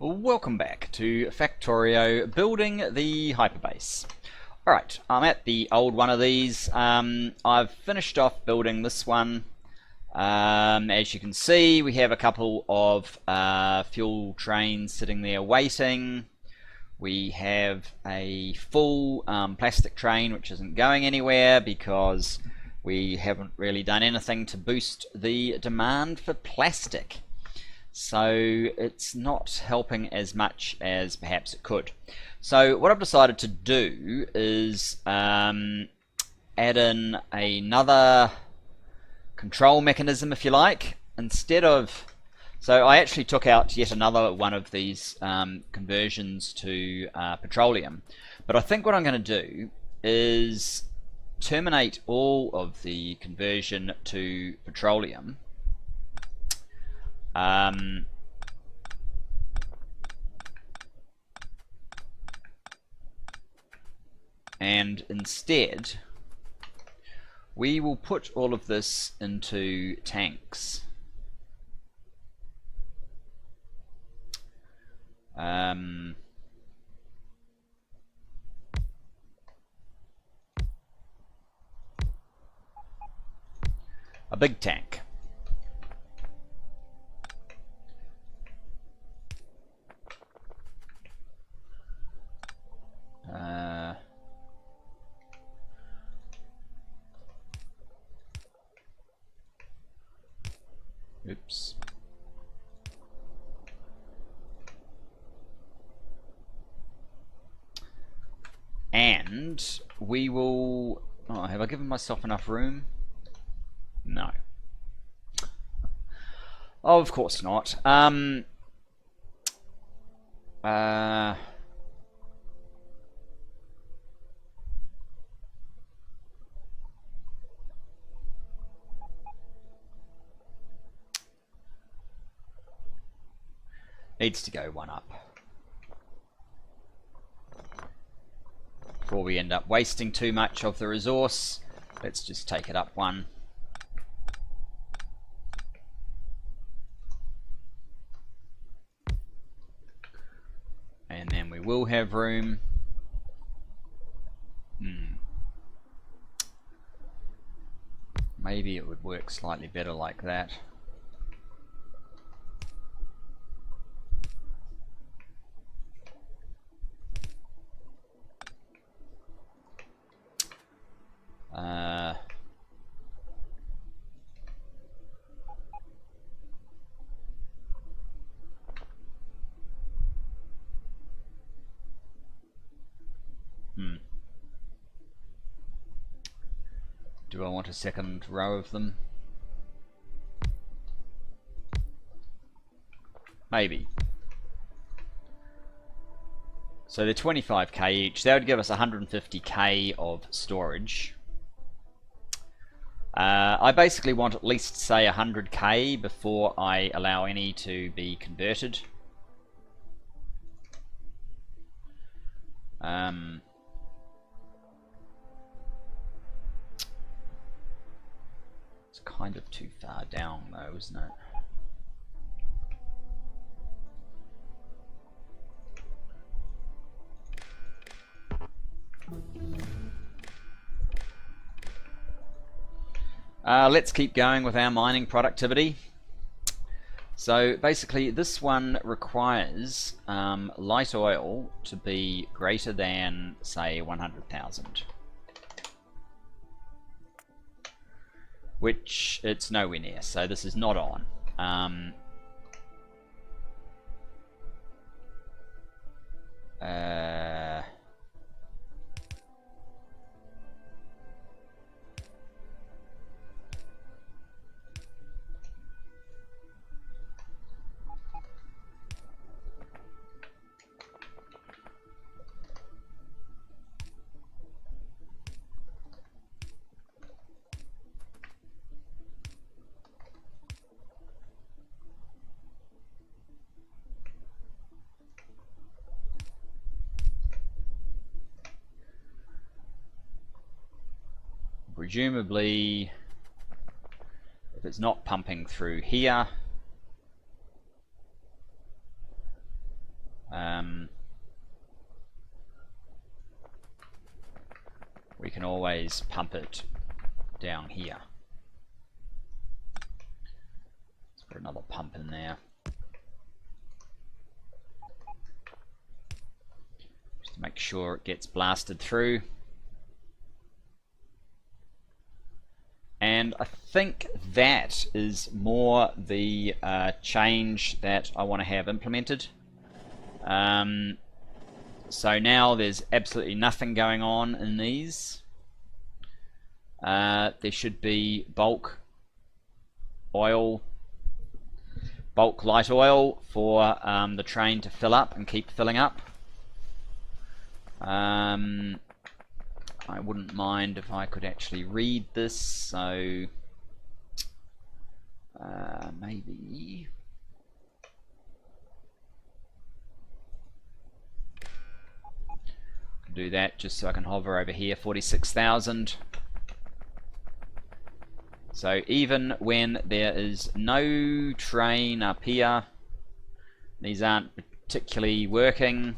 Welcome back to Factorio, building the Hyperbase. Alright, I'm at the old one of these. I've finished off building this one. As you can see, we have a couple of fuel trains sitting there waiting. We have a full plastic train which isn't going anywhere because we haven't really done anything to boost the demand for plastic. So it's not helping as much as perhaps it could. So what I've decided to do is add in another control mechanism, if you like, instead of... So I actually took out yet another one of these conversions to petroleum. But I think what I'm going to do is terminate all of the conversion to petroleum. And instead we will put all of this into tanks. A big tank. Oops. And we will... Oh, have I given myself enough room? No. Oh, of course not. Needs to go one up before we end up wasting too much of the resource. Let's just take it up one. And then we will have room. Maybe it would work slightly better like that. Do I want a second row of them? Maybe. So they're 25k each. That would give us 150k of storage. I basically want at least, say, 100k before I allow any to be converted. It's kind of too far down though, isn't it? Let's keep going with our mining productivity. So basically this one requires light oil to be greater than, say, 100,000. Which it's nowhere near, so this is not on. Presumably, if it's not pumping through here, we can always pump it down here. Let's put another pump in there. Just to make sure it gets blasted through. And I think that is more the change that I want to have implemented. So now there's absolutely nothing going on in these. There should be bulk light oil for the train to fill up and keep filling up. I wouldn't mind if I could actually read this, so maybe do that just so I can hover over here. 46,000. So even when there is no train up here, these aren't particularly working,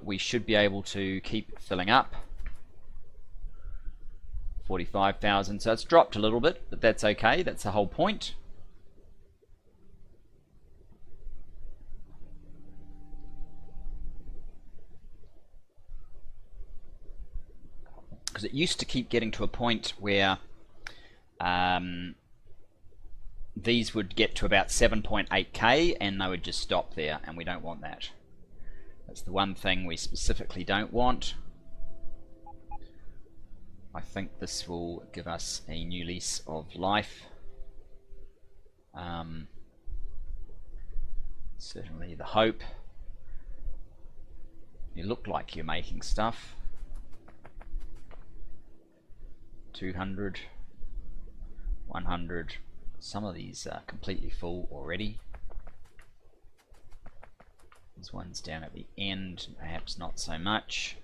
we should be able to keep filling up. 45,000, so it's dropped a little bit, but that's okay, that's the whole point. Because it used to keep getting to a point where these would get to about 7.8k and they would just stop there, and we don't want that. That's the one thing we specifically don't want. I think this will give us a new lease of life. Certainly the hope. You look like you're making stuff. 200, 100. Some of these are completely full already. There's ones down at the end, perhaps not so much.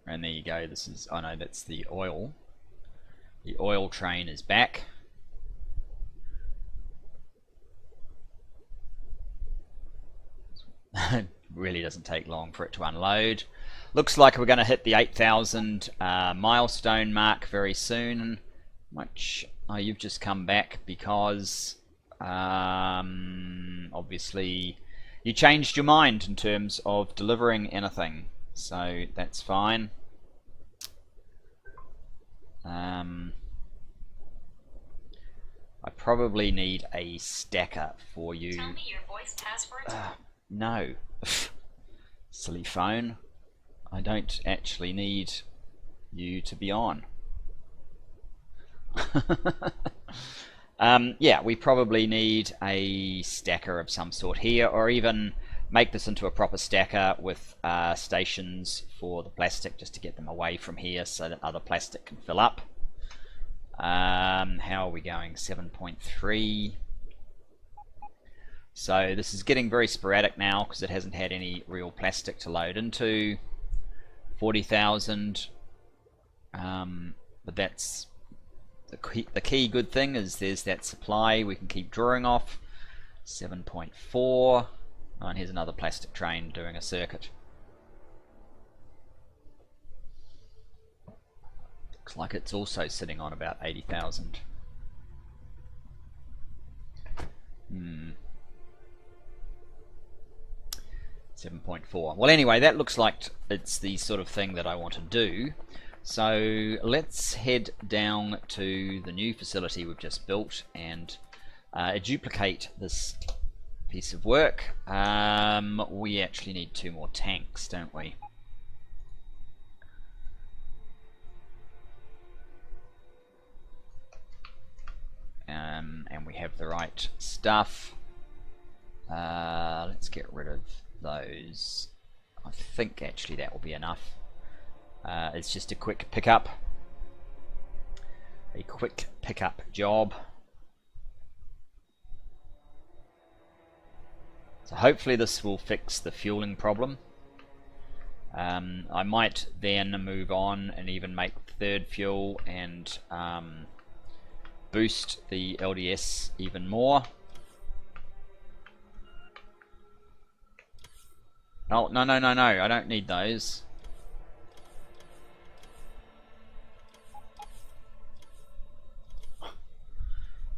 And there you go. This is, oh no, that's the oil. The oil train is back. It really doesn't take long for it to unload. Looks like we're going to hit the 8,000 milestone mark very soon. Which, oh, you've just come back because obviously you changed your mind in terms of delivering anything, so that's fine. I probably need a stacker for you. Tell me your voice password. No. Silly phone. I don't actually need you to be on. Yeah, we probably need a stacker of some sort here, or even make this into a proper stacker with stations for the plastic, just to get them away from here so that other plastic can fill up. How are we going? 7.3. So this is getting very sporadic now because it hasn't had any real plastic to load into. 40,000. But that's the key good thing is there's that supply we can keep drawing off. 7.4. Oh, and here's another plastic train doing a circuit. Looks like it's also sitting on about 80,000. 7.4. Well, anyway, that looks like it's the sort of thing that I want to do. So let's head down to the new facility we've just built and duplicate this piece of work. We actually need 2 more tanks, don't we? And we have the right stuff. Let's get rid of those. I think actually that will be enough. It's just a quick pickup. A quick pickup job. So hopefully this will fix the fueling problem. I might then move on and even make third fuel and boost the LDS even more. Oh, no, no, no, no, I don't need those.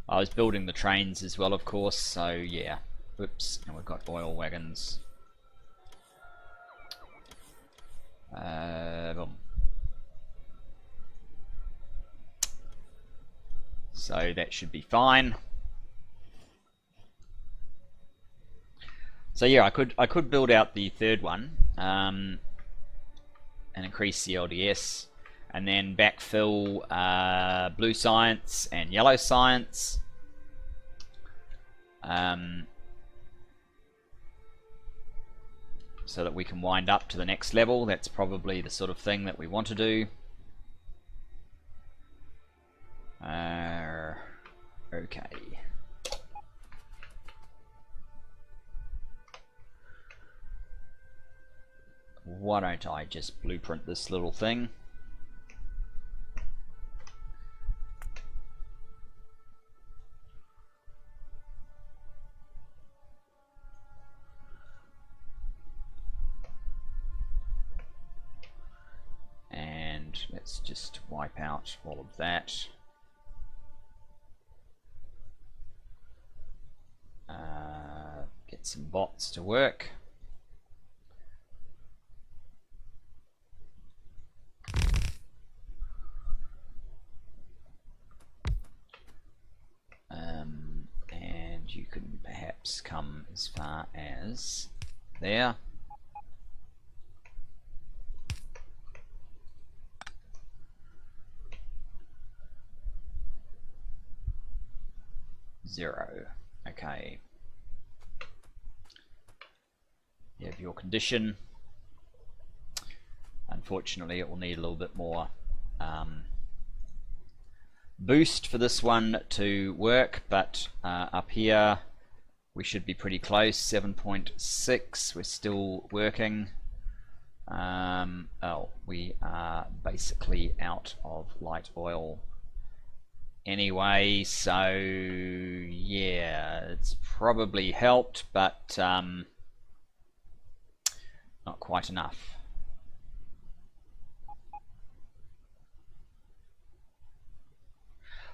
I was building the trains as well, of course, so yeah. Whoops, and we've got oil wagons. Boom. So that should be fine. So yeah, I could build out the third one and increase the LDS, and then backfill blue science and yellow science. So that we can wind up to the next level. That's probably the sort of thing that we want to do. Okay. Why don't I just blueprint this little thing? And let's just wipe out all of that. Get some bots to work. And you can perhaps come as far as there. Zero. Okay. You have your condition. Unfortunately, it will need a little bit more boost for this one to work, but up here we should be pretty close. 7.6. We're still working. Oh, we are basically out of light oil anyway, so yeah, it's probably helped, but not quite enough.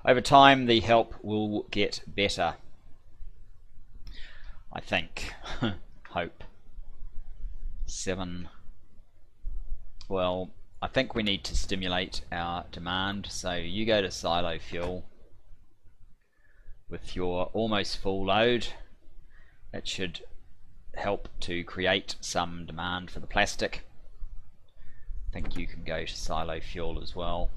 Over time, the help will get better, I think. Hope. 7. Well, I think we need to stimulate our demand, so you go to silo fuel with your almost full load. That should help to create some demand for the plastic. I think you can go to silo fuel as well.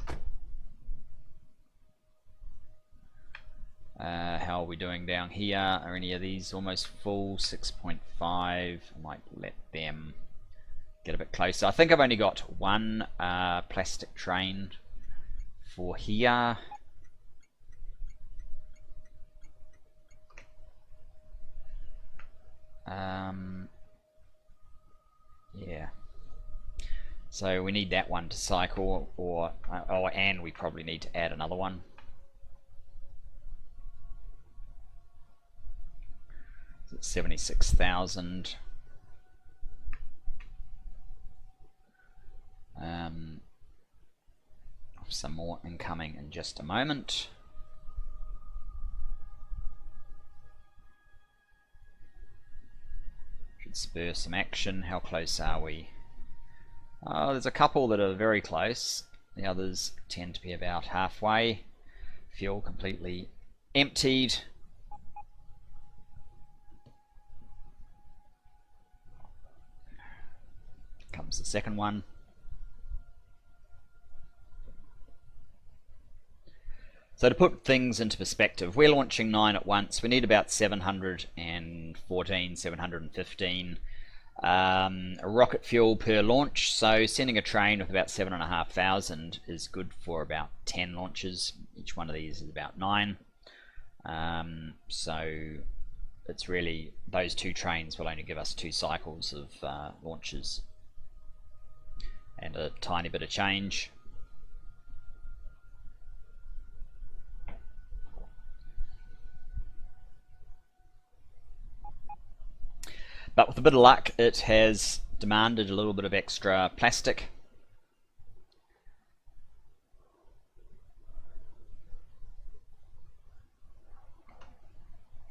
How are we doing down here? Are any of these almost full? 6.5. I might let them get a bit closer. I think I've only got one plastic train for here. Yeah. So we need that one to cycle, or oh, and we probably need to add another one. So it's 76,000. Some more incoming in just a moment. Should spur some action. How close are we? There's a couple that are very close. The others tend to be about halfway. Fuel completely emptied. Comes the second one. So to put things into perspective, we're launching 9 at once. We need about 714, 715 rocket fuel per launch. So sending a train with about 7,500 is good for about 10 launches. Each one of these is about 9. So it's really, those 2 trains will only give us 2 cycles of launches. and a tiny bit of change. But with a bit of luck, it has demanded a little bit of extra plastic.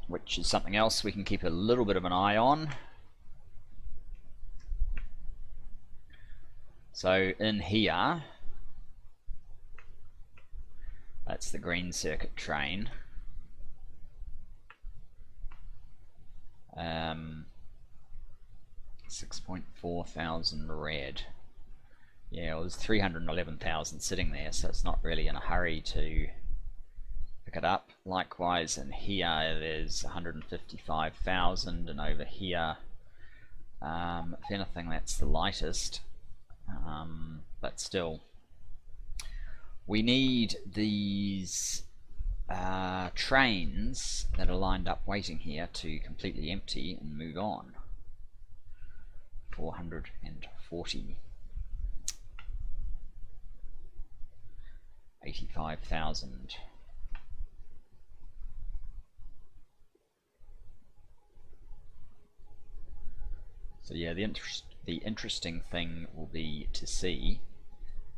Which is something else we can keep a little bit of an eye on. So in here, that's the green circuit train. 6.4 thousand red. Yeah, well, there's 311,000 sitting there, so it's not really in a hurry to pick it up. Likewise in here there's 155,000, and over here, if anything, that's the lightest. But still, we need these trains that are lined up waiting here to completely empty and move on. 440. 85,000. So yeah, the interesting thing will be to see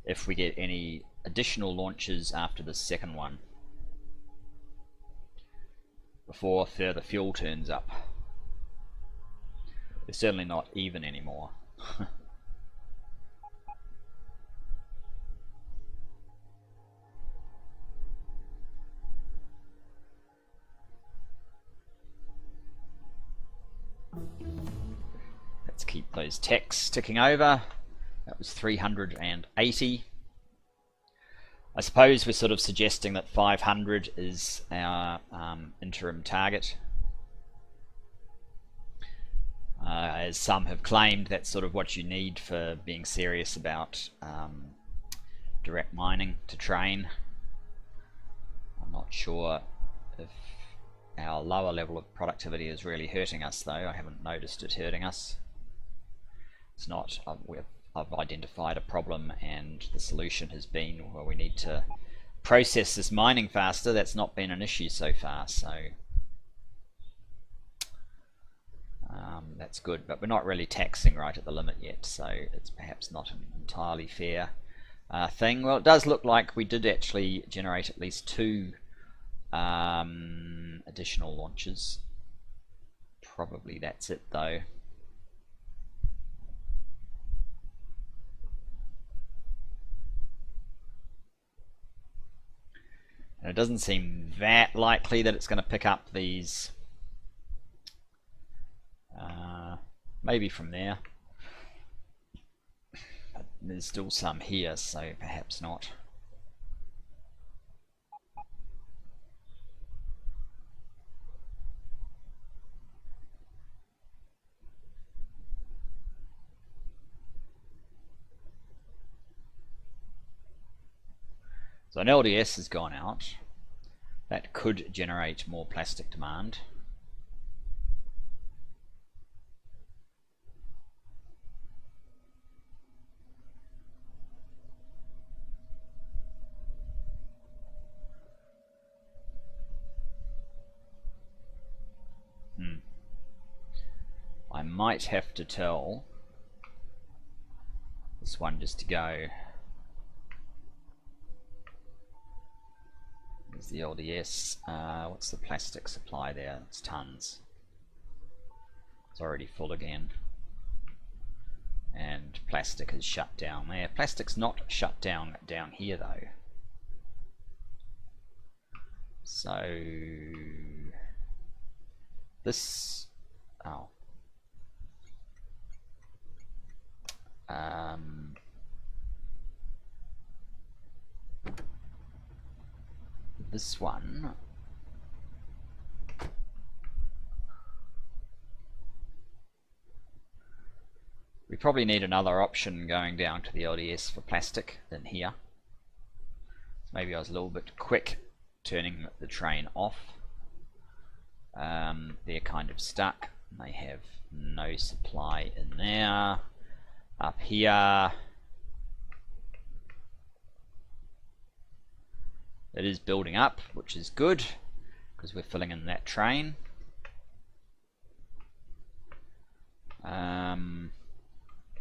if we get any additional launches after the second one before further fuel turns up. They're certainly not even anymore. Let's keep those techs ticking over. That was 380. I suppose we're sort of suggesting that 500 is our interim target. As some have claimed, that's sort of what you need for being serious about direct mining to train. I'm not sure if our lower level of productivity is really hurting us, though. I haven't noticed it hurting us. It's not. I've identified a problem, and the solution has been, well, we need to process this mining faster. That's not been an issue so far, so that's good. But we're not really taxing right at the limit yet, so it's perhaps not an entirely fair thing. Well, it does look like we did actually generate at least 2 additional launches. Probably that's it, though. And it doesn't seem that likely that it's going to pick up these. Maybe from there. But there's still some here, so perhaps not. So an LDS has gone out. That could generate more plastic demand. I might have to tell this one just to go. There's the LDS. What's the plastic supply there? It's tons. It's already full again. And plastic is shut down there. Plastic's not shut down here, though. So this, oh, this one, we probably need another option going down to the LDS for plastic in here. So maybe I was a little bit quick turning the train off. They're kind of stuck. They have no supply in there. Up here, It is building up, which is good because we're filling in that train.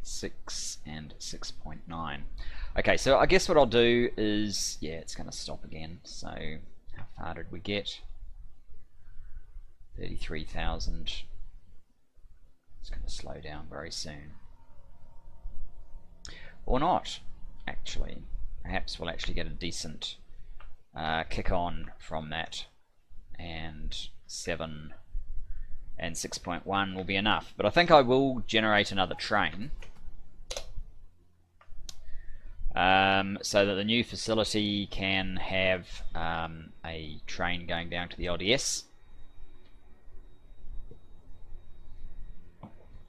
6 and 6.9. Okay, so I guess what I'll do is, yeah, it's going to stop again. So how far did we get? 33,000. It's going to slow down very soon. Or not, actually. Perhaps we'll actually get a decent kick on from that, and 7 and 6.1 will be enough. But I think I will generate another train so that the new facility can have a train going down to the LDS,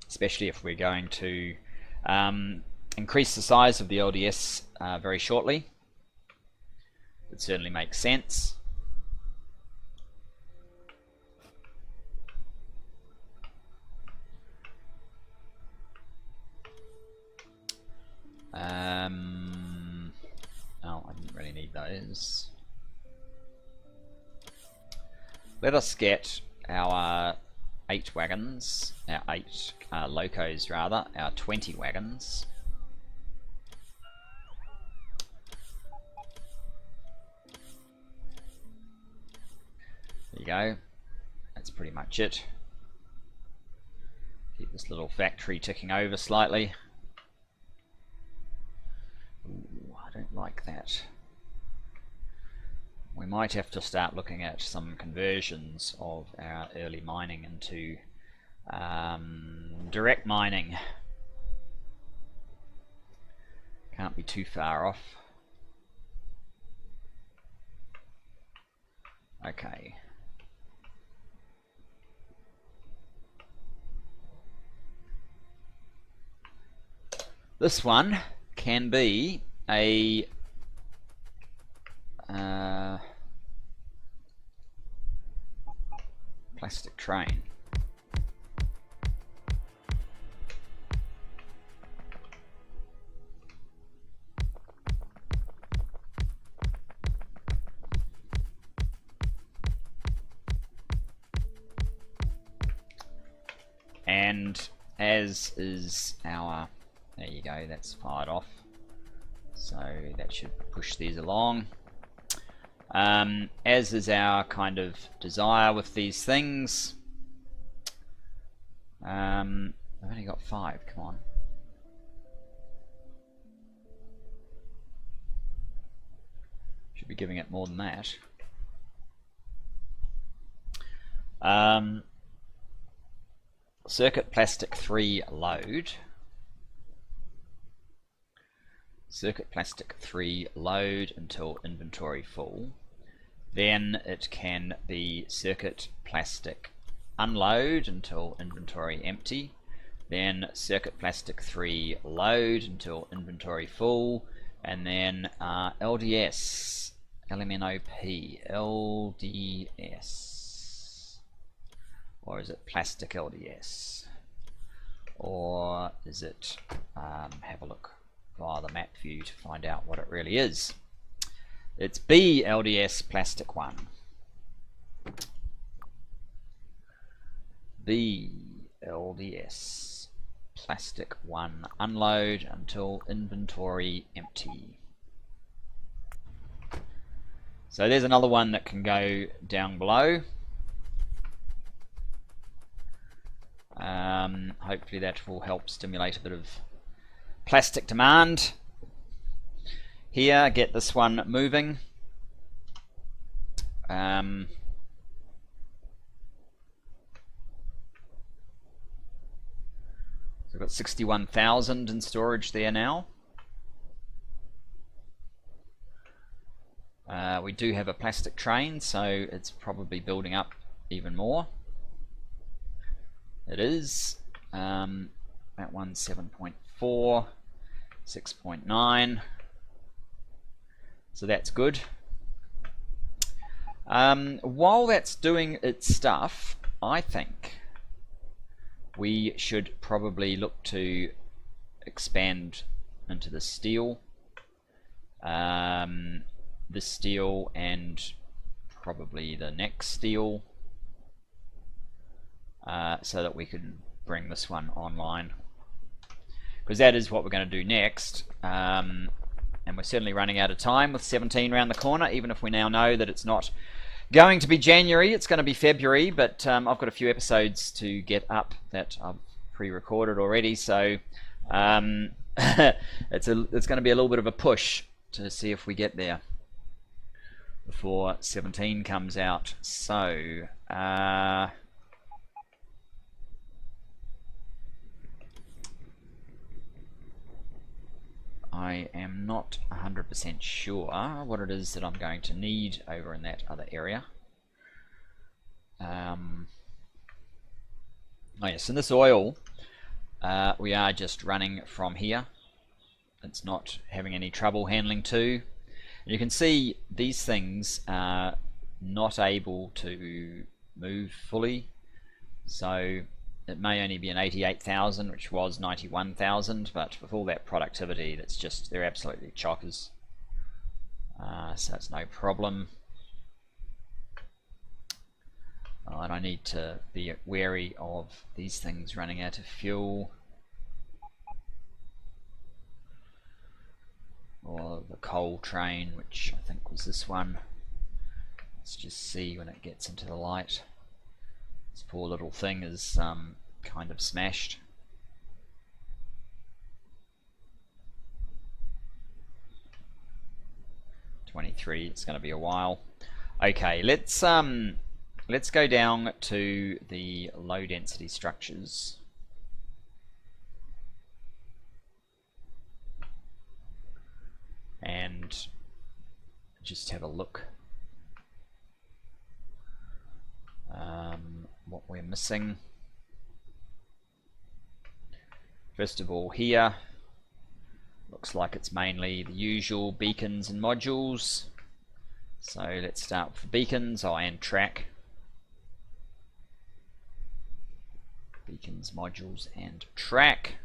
especially if we're going to increase the size of the LDS very shortly. It certainly makes sense. Oh, I didn't really need those. Let us get our 8 wagons, our 8 locos rather, our 20 wagons. There you go. That's pretty much it. Keep this little factory ticking over slightly. Ooh, I don't like that. We might have to start looking at some conversions of our early mining into direct mining. Can't be too far off. Okay. This one can be a plastic train. And as is our, there you go, that's fired off. So that should push these along. As is our kind of desire with these things. I've only got 5, come on. Should be giving it more than that. Circuit plastic 3 load. Circuit plastic 3 load until inventory full. Then it can be circuit plastic unload until inventory empty. Then circuit plastic 3 load until inventory full. And then LDS, LMNOP, LDS. Or is it plastic LDS? Or is it, have a look via the map view to find out what it really is. It's BLDS plastic 1. BLDS plastic 1 unload until inventory empty. So there's another one that can go down below. Hopefully that will help stimulate a bit of plastic demand. Here, get this one moving. So we've got 61,000 in storage there now. We do have a plastic train, so it's probably building up even more. It is. That one's 7.4, 6.9. So that's good. While that's doing its stuff, I think we should probably look to expand into the steel. this steel and probably the next steel, so that we can bring this one online, because that is what we're going to do next. And we're certainly running out of time with 17 around the corner, even if we now know that it's not going to be January, it's going to be February. But I've got a few episodes to get up that I've pre-recorded already, so it's going to be a little bit of a push to see if we get there before 17 comes out. So I am not 100% sure what it is that I'm going to need over in that other area. Oh yes, and this oil, we are just running from here. It's not having any trouble handling too. And you can see these things are not able to move fully, so it may only be an 88,000, which was 91,000, but with all that productivity, that's just, they're absolutely chockers. So it's no problem. And I need to be wary of these things running out of fuel, or the coal train, which I think was this one. Let's just see when it gets into the light. This poor little thing is kind of smashed. $23, it's going to be a while. Okay, let's go down to the low density structures. And just have a look what we're missing. First of all, here looks like it's mainly the usual beacons and modules. So let's start with the beacons. And track. Beacons, modules, and track.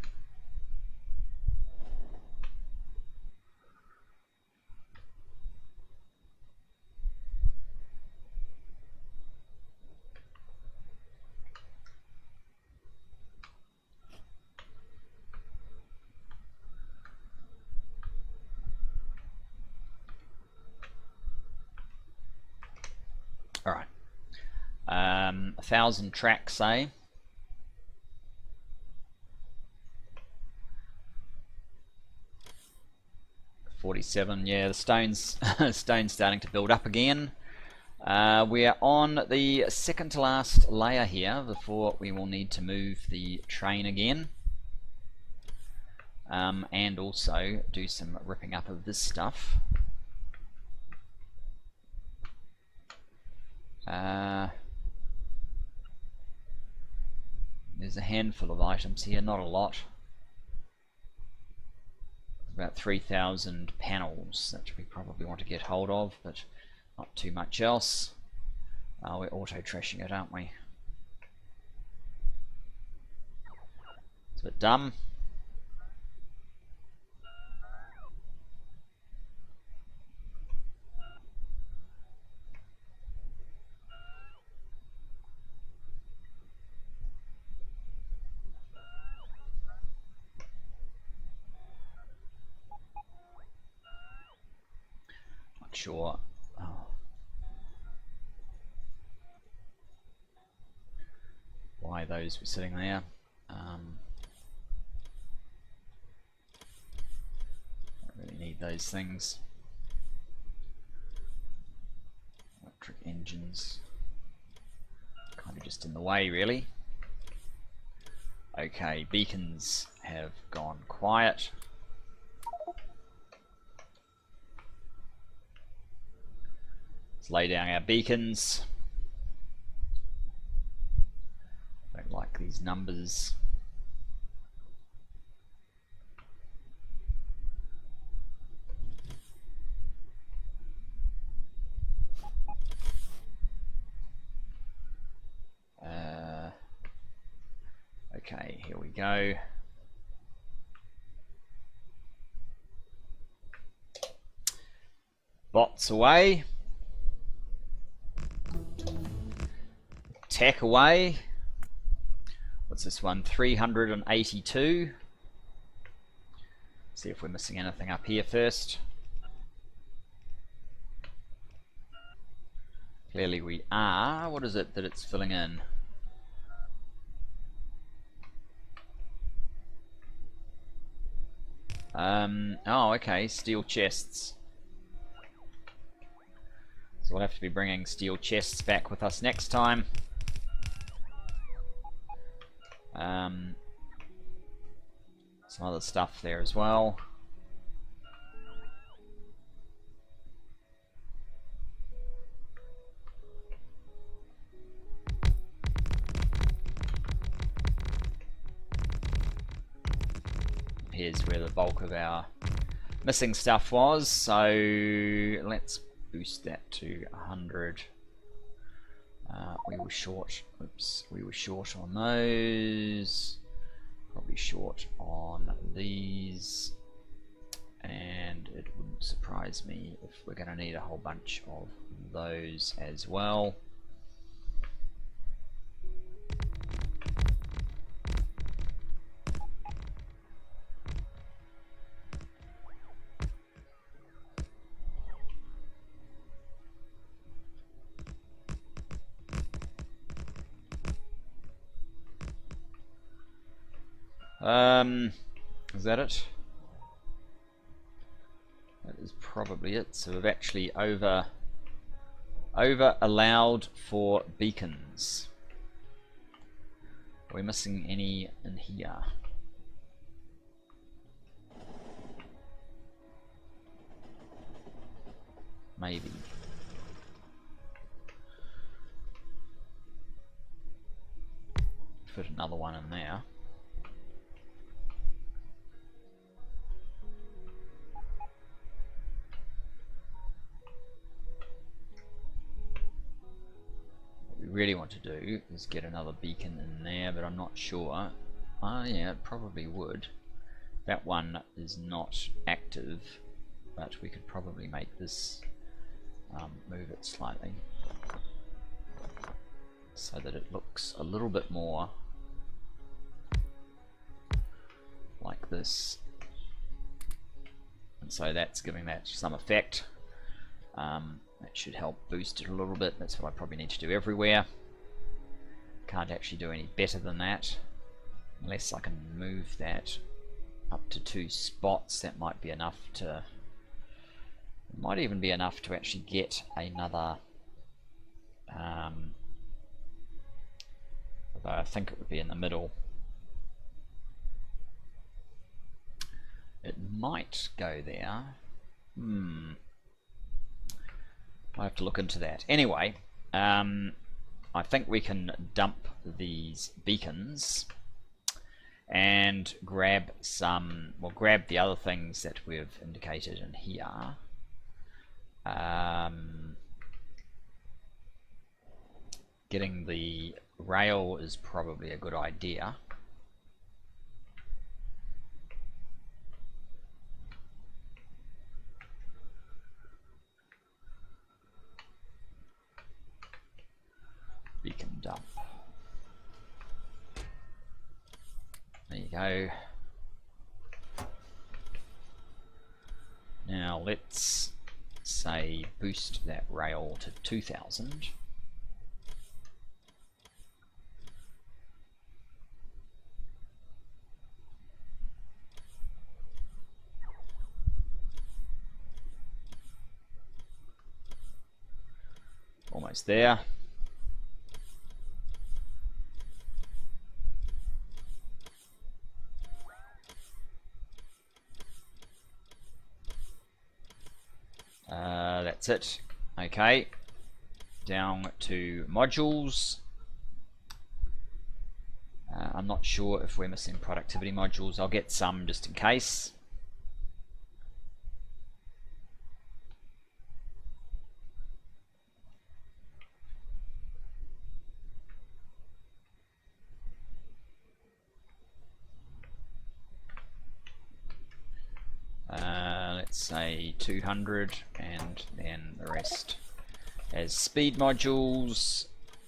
All right, 1,000 tracks, say. $47. Yeah, the stone's starting to build up again. We are on the second to last layer here before we will need to move the train again, and also do some ripping up of this stuff. There's a handful of items here, not a lot. About 3,000 panels that we probably want to get hold of, but not too much else. We're auto trashing it, aren't we? It's a bit dumb. Sure. Why those were sitting there. Don't really need those things. Electric engines, kind of just in the way, really. Okay, beacons have gone quiet. Let's lay down our beacons. Don't like these numbers. Okay, here we go. Bots away. Tech away. What's this one? 382. See if we're missing anything up here first. Clearly we are. What is it that it's filling in? Oh, okay, steel chests. So we'll have to be bringing steel chests back with us next time. Some other stuff there as well. Here's where the bulk of our missing stuff was, so let's boost that to 100. We were short, oops, we were short on those, probably short on these, and it wouldn't surprise me if we're going to need a whole bunch of those as well. Is that it? That is probably it. So we've actually over allowed for beacons. Are we missing any in here? Maybe. Put another one in there. Really want to do is get another beacon in there, but I'm not sure. Oh yeah, it probably would. That one is not active, but we could probably make this move it slightly so that it looks a little bit more like this, and so that's giving that some effect. That should help boost it a little bit. That's what I probably need to do everywhere. Can't actually do any better than that unless I can move that up to 2 spots. That might be enough to, it might even be enough to actually get another, although I think it would be in the middle. It might go there. I have to look into that. Anyway, I think we can dump these beacons and grab some, well, grab the other things that we've indicated in here. Getting the rail is probably a good idea. Beacon dump. There you go. Now let's say boost that rail to 2000. Almost there. That's it. Okay, down to modules. I'm not sure if we're missing productivity modules. I'll get some just in case. Let's say 200, and then the rest as speed modules.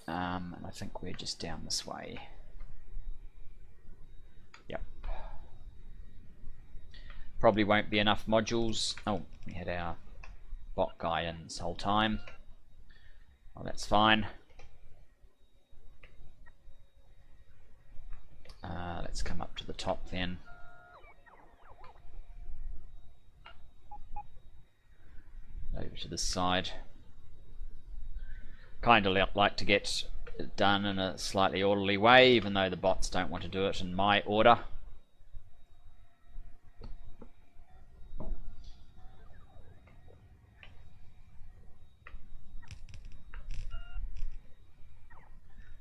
And I think we're just down this way. Yep. Probably won't be enough modules. Oh, we had our bot guy in this whole time. Oh, that's fine. Let's come up to the top then. Over to this side. Kind of like to get it done in a slightly orderly way, even though the bots don't want to do it in my order.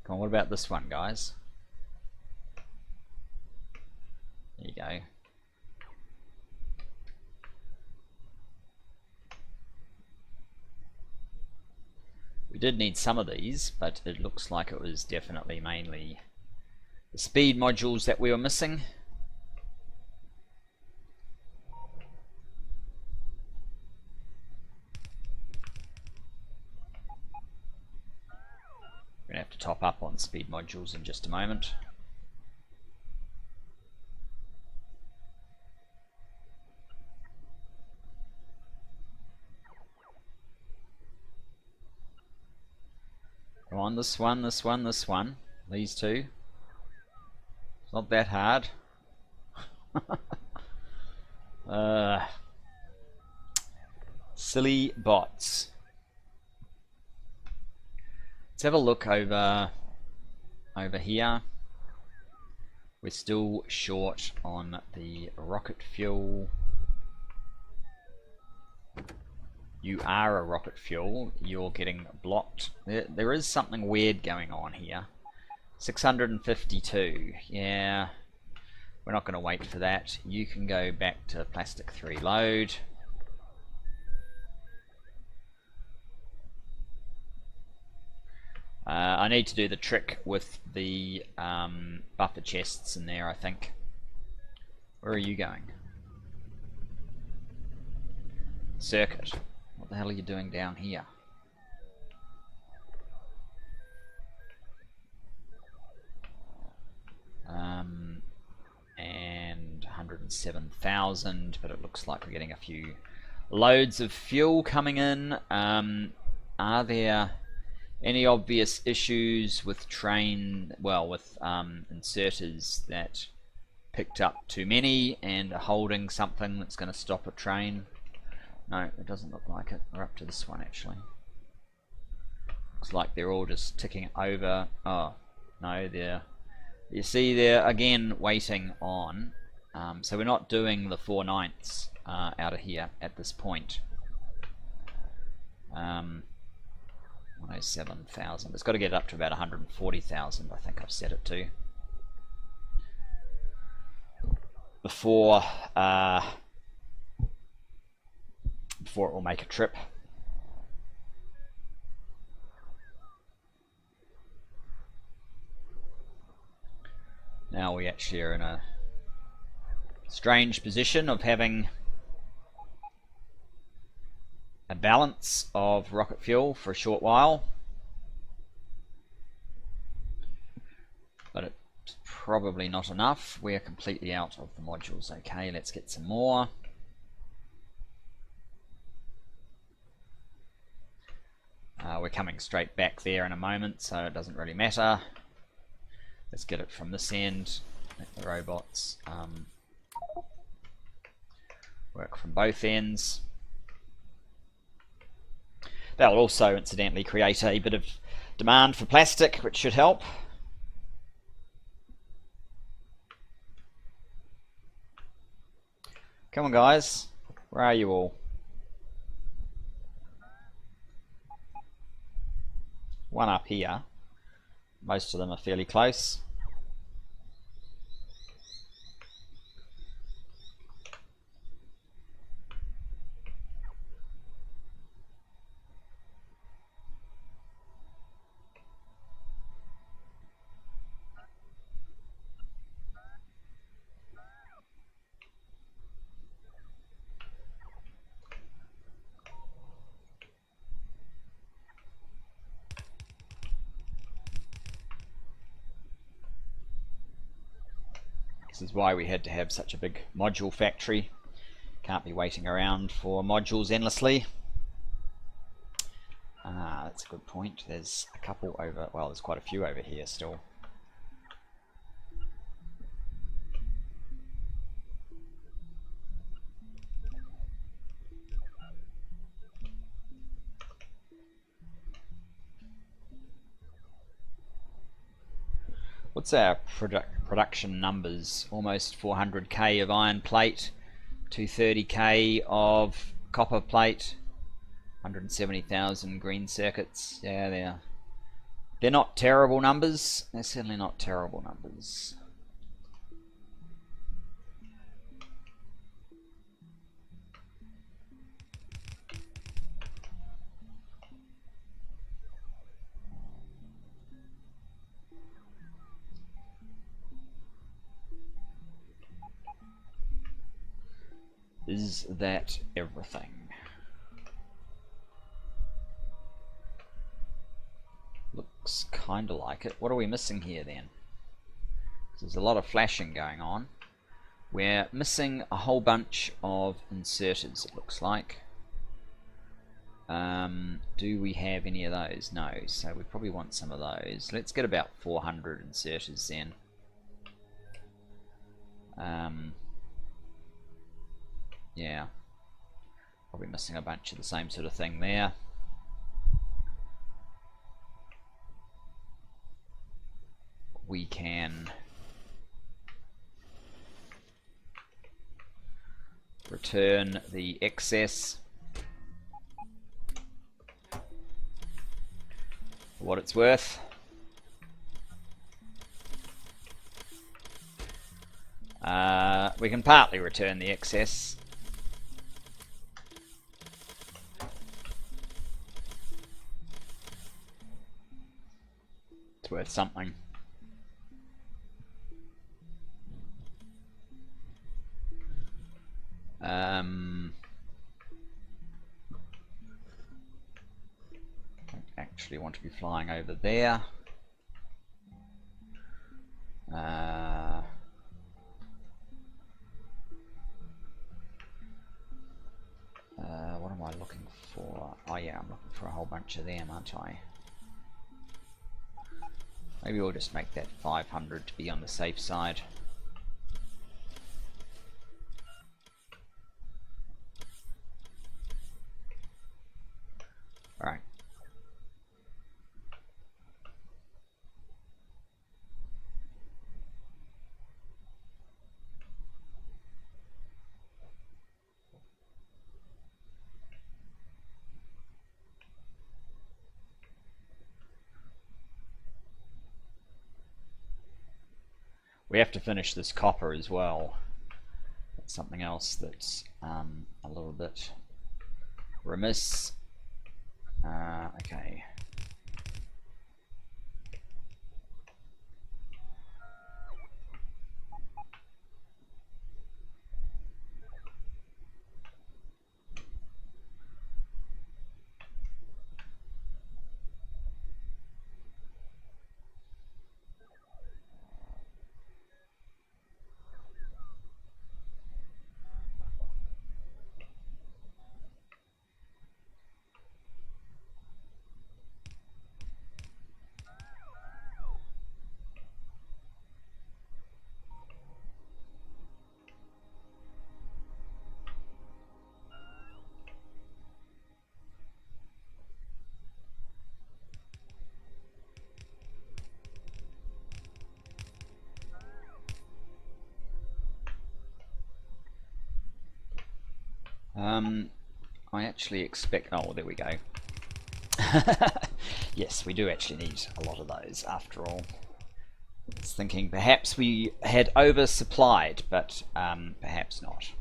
Come on, what about this one, guys? There you go. We did need some of these, but it looks like it was definitely mainly the speed modules that we were missing. We're going to have to top up on speed modules in just a moment. Come on, this one, this one, this one. These two. It's not that hard. Silly bots. Let's have a look over here. We're still short on the rocket fuel. You are a rocket fuel. You're getting blocked. There is something weird going on here. 652. Yeah. We're not going to wait for that. You can go back to plastic 3 load. I need to do the trick with the buffer chests in there, I think. Where are you going? Circuit. What the hell are you doing down here? And 107,000, but it looks like we're getting a few loads of fuel coming in. Are there any obvious issues with inserters that picked up too many and are holding something that's going to stop a train? No, it doesn't look like it. We're up to this one actually. Looks like they're all just ticking over. Oh, no, you see they're again waiting on. So we're not doing the 4/9 out of here at this point. 107,000. It's got to get up to about 140,000, I think I've set it to. Before it will make a trip. Now we actually are in a strange position of having a balance of rocket fuel for a short while, but it's probably not enough. We're completely out of the modules. Okay, let's get some more. We're coming straight back there in a moment, so it doesn't really matter. Let's get it from this end. Let the robots work from both ends. That will also incidentally create a bit of demand for plastic, which should help. Come on guys, where are you all? One up here. Most of them are fairly close. This is why we had to have such a big module factory. Can't be waiting around for modules endlessly. That's a good point. There's a couple over, well, there's quite a few over here still. What's our production numbers? Almost 400k of iron plate, 230k of copper plate, 170,000 green circuits. Yeah, they're not terrible numbers. They're certainly not terrible numbers. Is that everything? Looks kinda like it. What are we missing here then? There's a lot of flashing going on. We're missing a whole bunch of inserters, it looks like. Do we have any of those? No, so we probably want some of those. Let's get about 400 inserters then. Yeah, probably missing a bunch of the same sort of thing there. We can return the excess for what it's worth. We can partly return the excess. It's worth something. Don't actually want to be flying over there. What am I looking for? Oh yeah, I'm looking for a whole bunch of them, aren't I? Maybe we'll just make that 500 to be on the safe side. Alright. We have to finish this copper as well. That's something else that's a little bit remiss. Okay. I actually expect, oh, there we go. Yes, we do actually need a lot of those after all. I was thinking perhaps we had oversupplied, but perhaps not.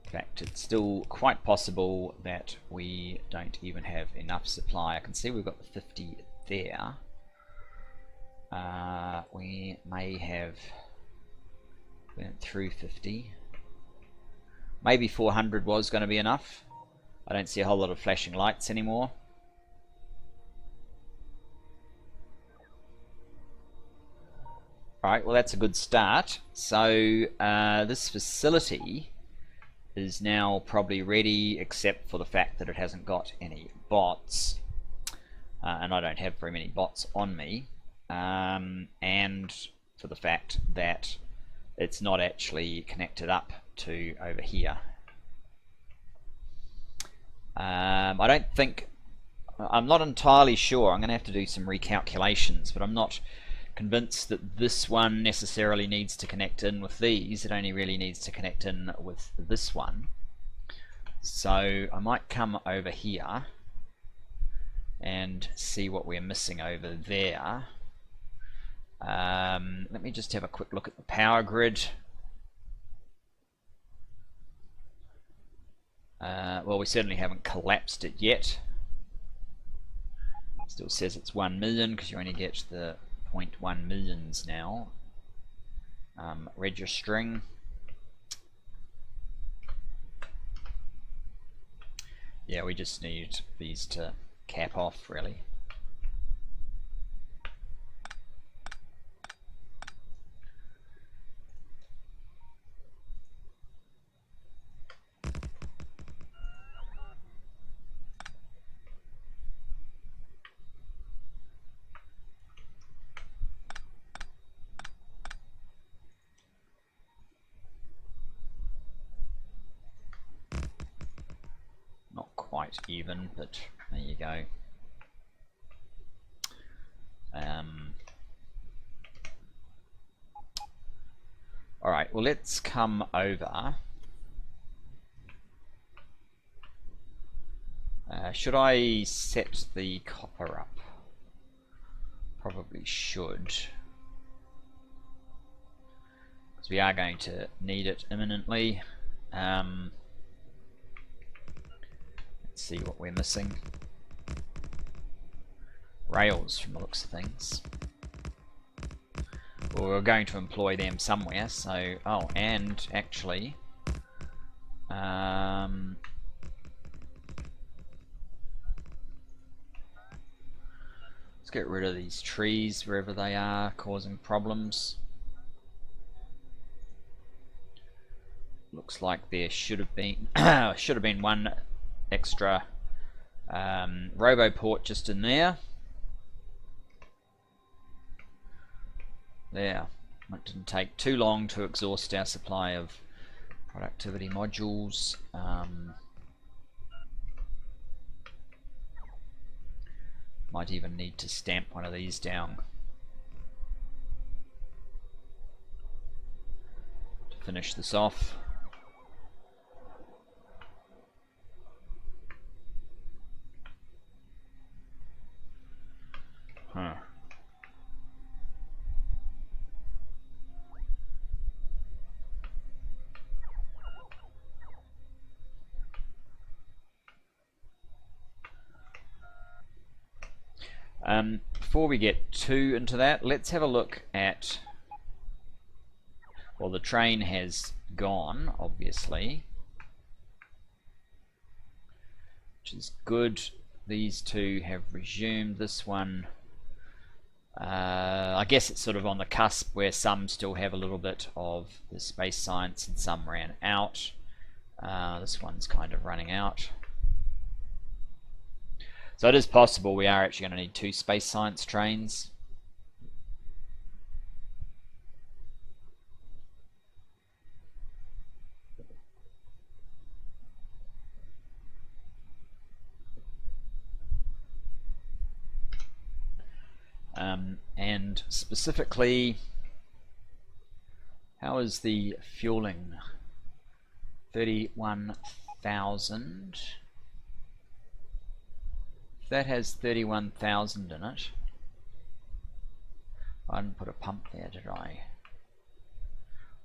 In fact, it's still quite possible that we don't even have enough supply. I can see we've got the 50 there. We may have went through 50. Maybe 400 was going to be enough. I don't see a whole lot of flashing lights anymore. Alright, well that's a good start. So this facility is now probably ready, except for the fact that it hasn't got any bots. And I don't have very many bots on me. And for the fact that it's not actually connected up to over here. I don't think, I'm not entirely sure, I'm going to have to do some recalculations, but I'm not convinced that this one necessarily needs to connect in with these. It only really needs to connect in with this one. So I might come over here and see what we're missing over there. Let me just have a quick look at the power grid. Well, we certainly haven't collapsed it yet. It still says it's 1 million because you only get the 0.1 millions now. Registering. Yeah, we just need these to cap off, really. Quite even, but there you go. Alright, well let's come over. Should I set the copper up? Probably should, because we are going to need it imminently. See what we're missing. Rails from the looks of things. Well, we're going to employ them somewhere, so oh, and actually let's get rid of these trees wherever they are causing problems. Looks like there should have been one extra robo port just in there. There. It didn't take too long to exhaust our supply of productivity modules. Might even need to stamp one of these down to finish this off. Before we get too into that, let's have a look at, well, the train has gone, obviously, which is good. These two have resumed. This one, I guess it's sort of on the cusp where some still have a little bit of the space science and some ran out. This one's kind of running out. So it is possible we are actually going to need 2 space science trains. And specifically, how is the fueling? 31,000. That has 31,000 in it. I didn't put a pump there, did I?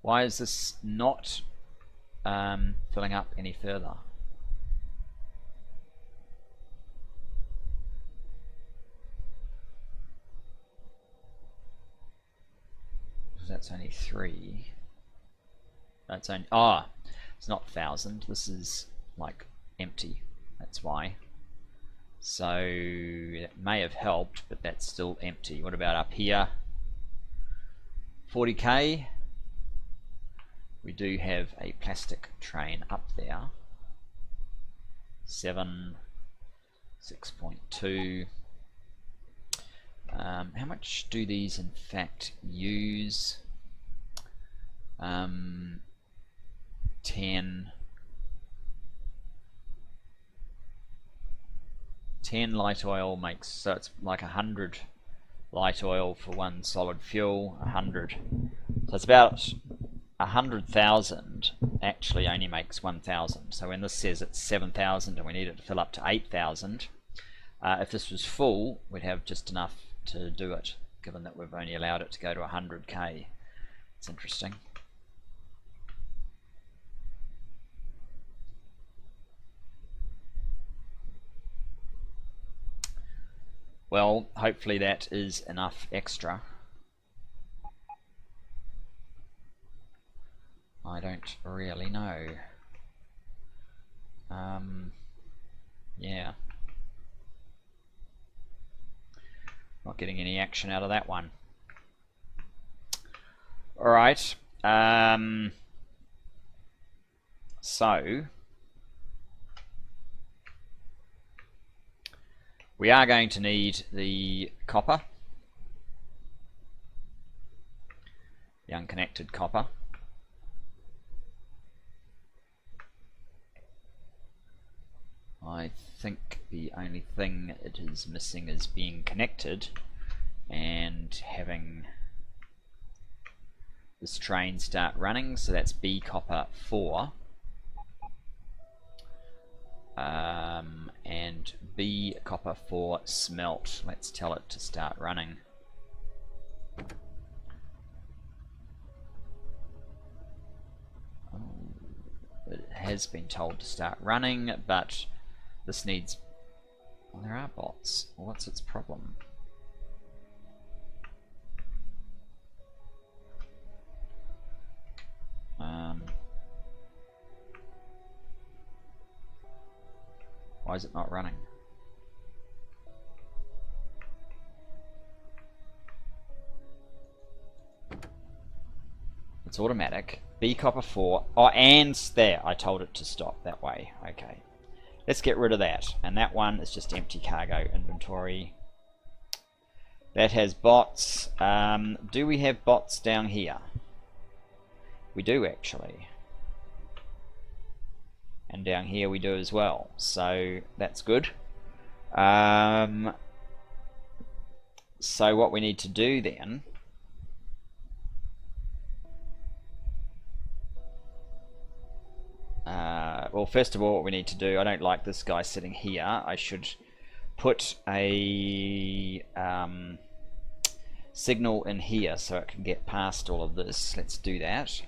Why is this not filling up any further? That's only 3. That's only, it's not 1,000. This is like empty. That's why. So that may have helped, but that's still empty. What about up here? 40k. We do have a plastic train up there. 7, 6.2. How much do these in fact use? 10. 10 light oil makes, so it's like 100 light oil for one solid fuel. 100, so it's about 100,000 actually only makes 1,000. So when this says it's 7,000 and we need it to fill up to 8,000, if this was full, we'd have just enough to do it, given that we've only allowed it to go to 100k. It's interesting. Well, hopefully that is enough extra. I don't really know. Yeah. Not getting any action out of that one. Alright. So we are going to need the copper, the unconnected copper. I think the only thing it is missing is being connected and having this train start running, so that's B copper 4. And B copper 4 smelt. Let's tell it to start running. It has been told to start running, but this needs... Well, there are bots. What's its problem? Why is it not running? It's automatic. B copper 4. Oh, and there. I told it to stop that way. Okay. Let's get rid of that. And that one is just empty cargo inventory. That has bots. Do we have bots down here? We do actually. And down here we do as well. So that's good. So what we need to do then... well, first of all, what we need to do, I don't like this guy sitting here. I should put a signal in here so it can get past all of this. Let's do that.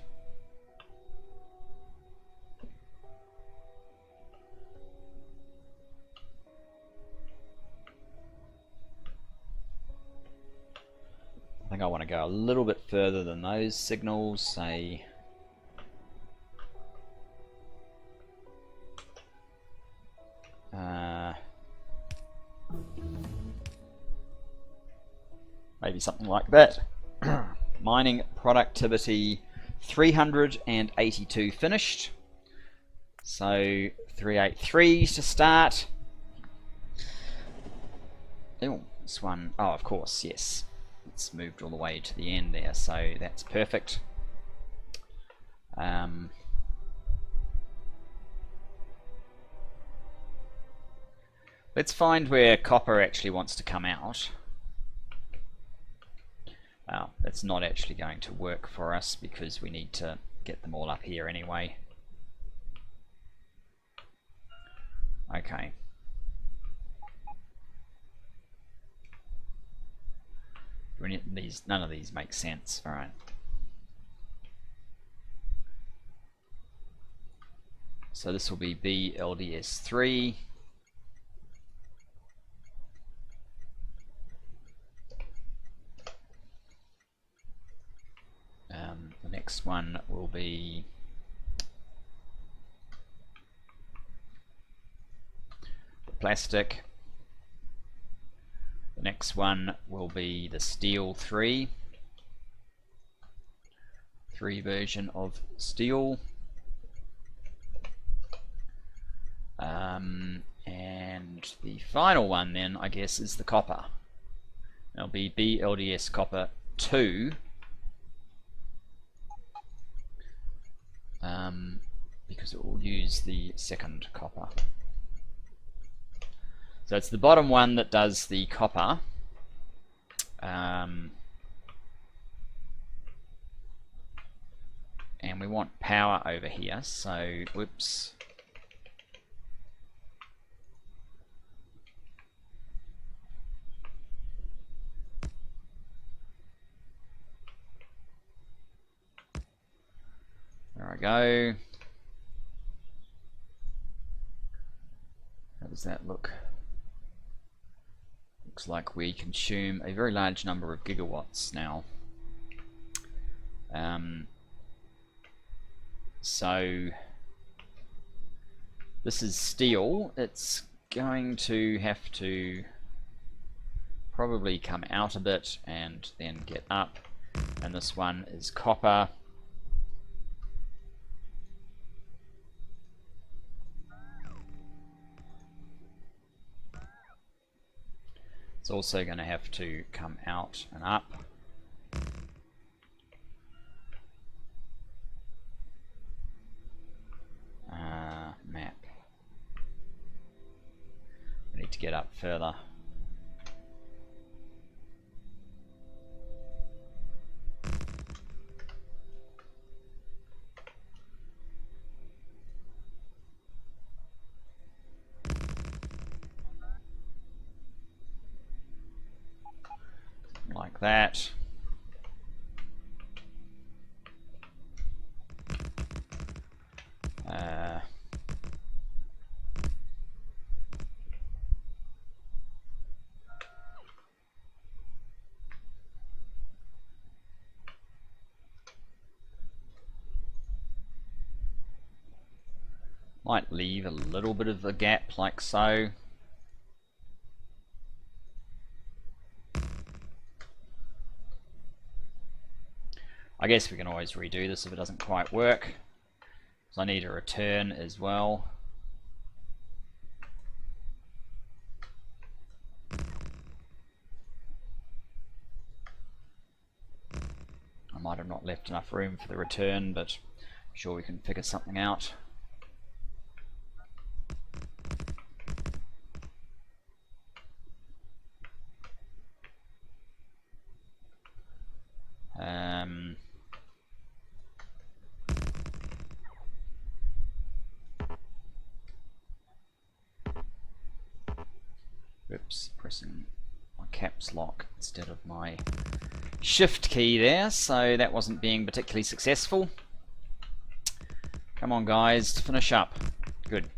I think I want to go a little bit further than those signals, say... maybe something like that. Mining productivity 382 finished. So 383 to start. Oh, this one, oh, of course, yes. It's moved all the way to the end there, so that's perfect. Let's find where copper actually wants to come out. Well, that's not actually going to work for us because we need to get them all up here anyway. Okay. None of these make sense. All right. So this will be BLDS3. The next one will be the plastic. The next one will be the steel 3. 3 version of steel. And the final one then, I guess, is the copper. It'll be BLDS copper 2. Because it will use the second copper. So it's the bottom one that does the copper. And we want power over here, so whoops. There I go. How does that look? Looks like we consume a very large number of gigawatts now. So this is steel. It's going to have to probably come out a bit and then get up. And this one is copper. It's also going to have to come out and up. Map. We need to get up further. Like that. Might leave a little bit of a gap like so. I guess we can always redo this if it doesn't quite work. So I need a return as well. I might have not left enough room for the return, but I'm sure we can figure something out. Oops, pressing my caps lock instead of my shift key there, so that wasn't being particularly successful. Come on guys, finish up. Good.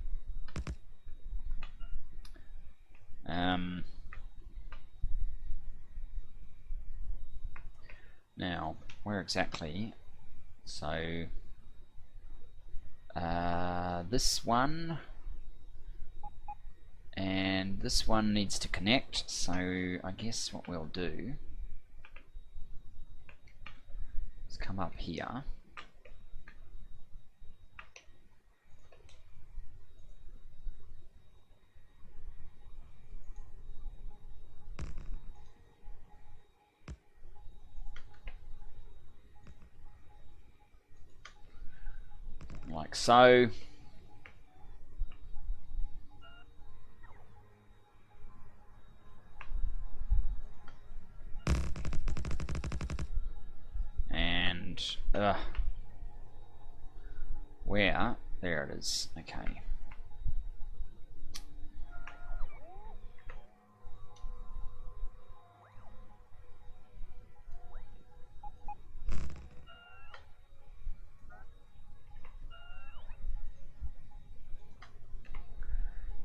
Now, where exactly? So, this one and this one needs to connect, so I guess what we'll do is come up here. Like so. And where? There it is. Okay.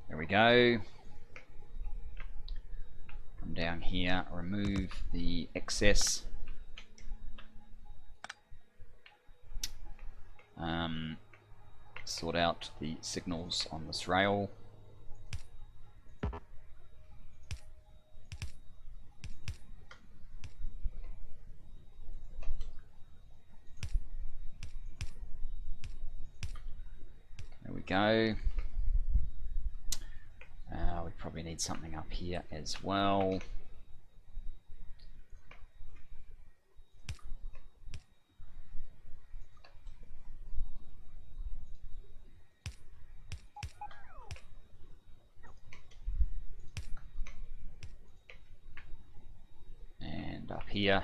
There we go. Come down here, remove the excess. Sort out the signals on this rail. we go. We probably need something up here as well. And up here.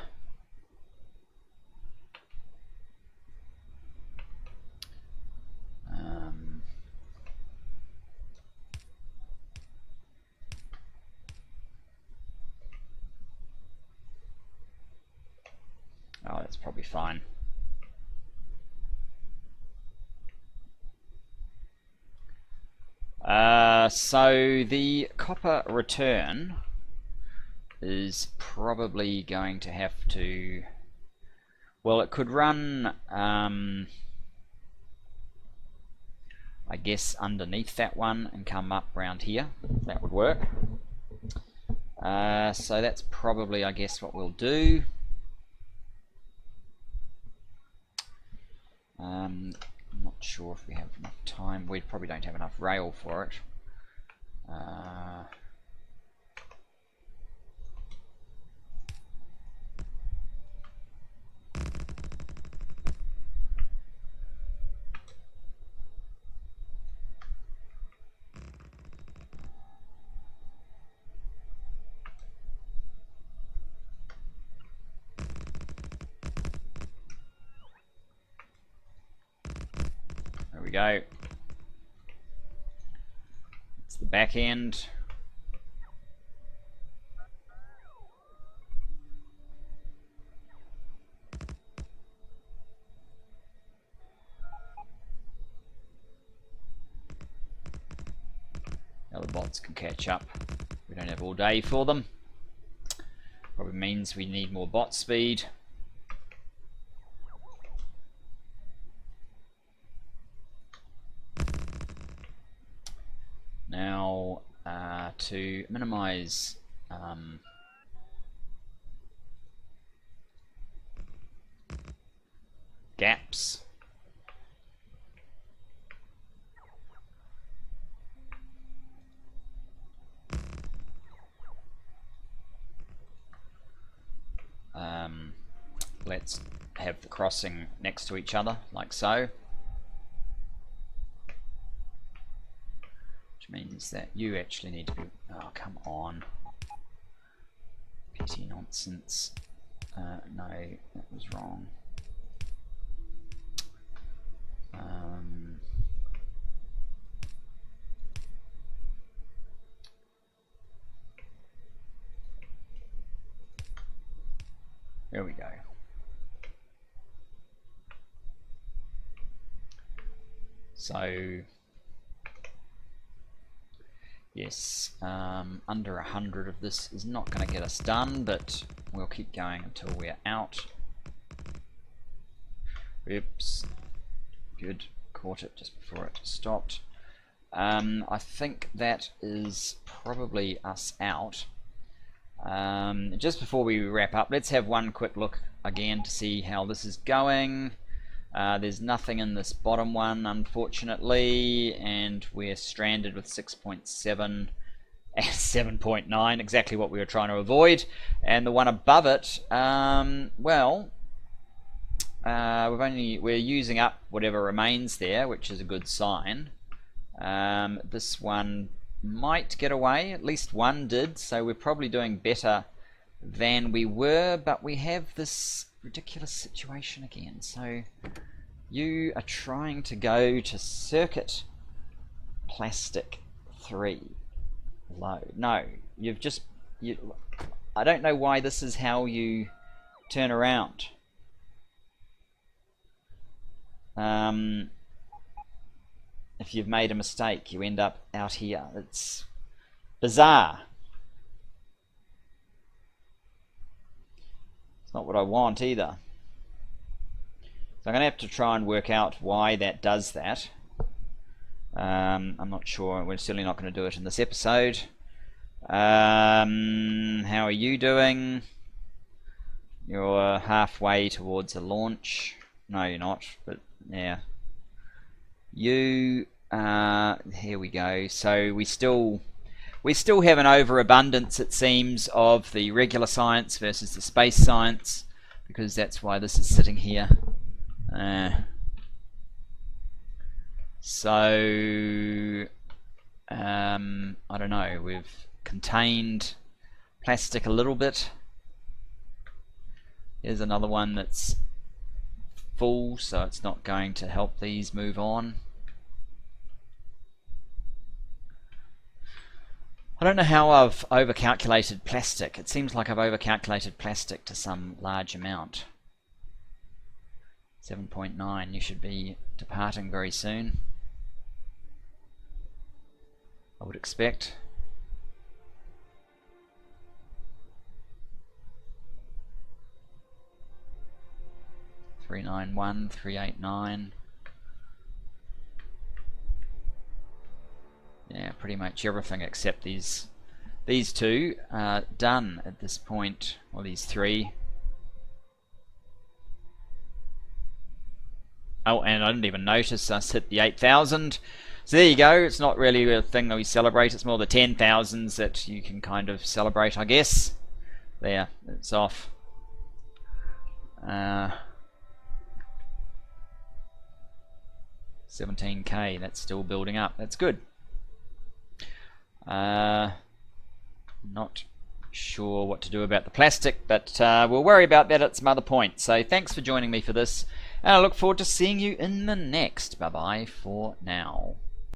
Oh, that's probably fine. So the copper return is probably going to have to, well, it could run, I guess, underneath that one and come up round here. That would work. So that's probably, I guess, what we'll do. I'm not sure if we have enough time. We probably don't have enough rail for it. There we go. It's the back end. Now the bots can catch up. We don't have all day for them. Probably means we need more bot speed. Now, to minimize gaps, let's have the crossing next to each other, like so. Means that you actually need to be, oh come on, petty nonsense. No, that was wrong. There we go. So yes, under 100 of this is not going to get us done, but we'll keep going until we're out. Oops, good, caught it just before it stopped. I think that is probably us out. Just before we wrap up, let's have one quick look again to see how this is going. There's nothing in this bottom one, unfortunately, and we're stranded with 6.7 and 7.9, exactly what we were trying to avoid. And the one above it, well, we're using up whatever remains there, which is a good sign. This one might get away, at least one did, so we're probably doing better than we were, but we have this ridiculous situation again. So you are trying to go to circuit plastic 3 low. No, you've just, I don't know why this is how you turn around. If you've made a mistake, you end up out here. It's bizarre. It's not what I want either. So I'm going to have to try and work out why that does that. I'm not sure. We're certainly not going to do it in this episode. How are you doing? You're halfway towards a launch. No, you're not, but yeah. You here we go. So we still have an overabundance, it seems, of the regular science versus the space science, because that's why this is sitting here. So I don't know, we've contained plastic a little bit. Here's another one that's full, so it's not going to help these move on. I don't know how I've overcalculated plastic. It seems like I've overcalculated plastic to some large amount. 7.9, you should be departing very soon, I would expect. $391, $389. Yeah, pretty much everything except these two are done at this point, or these three. Oh, and I didn't even notice us hit the 8,000. So there you go. It's not really a thing that we celebrate. It's more the 10,000s that you can kind of celebrate, I guess. There, it's off. 17k. That's still building up. That's good. Not sure what to do about the plastic, but we'll worry about that at some other point. So thanks for joining me for this, and I look forward to seeing you in the next. Bye bye for now.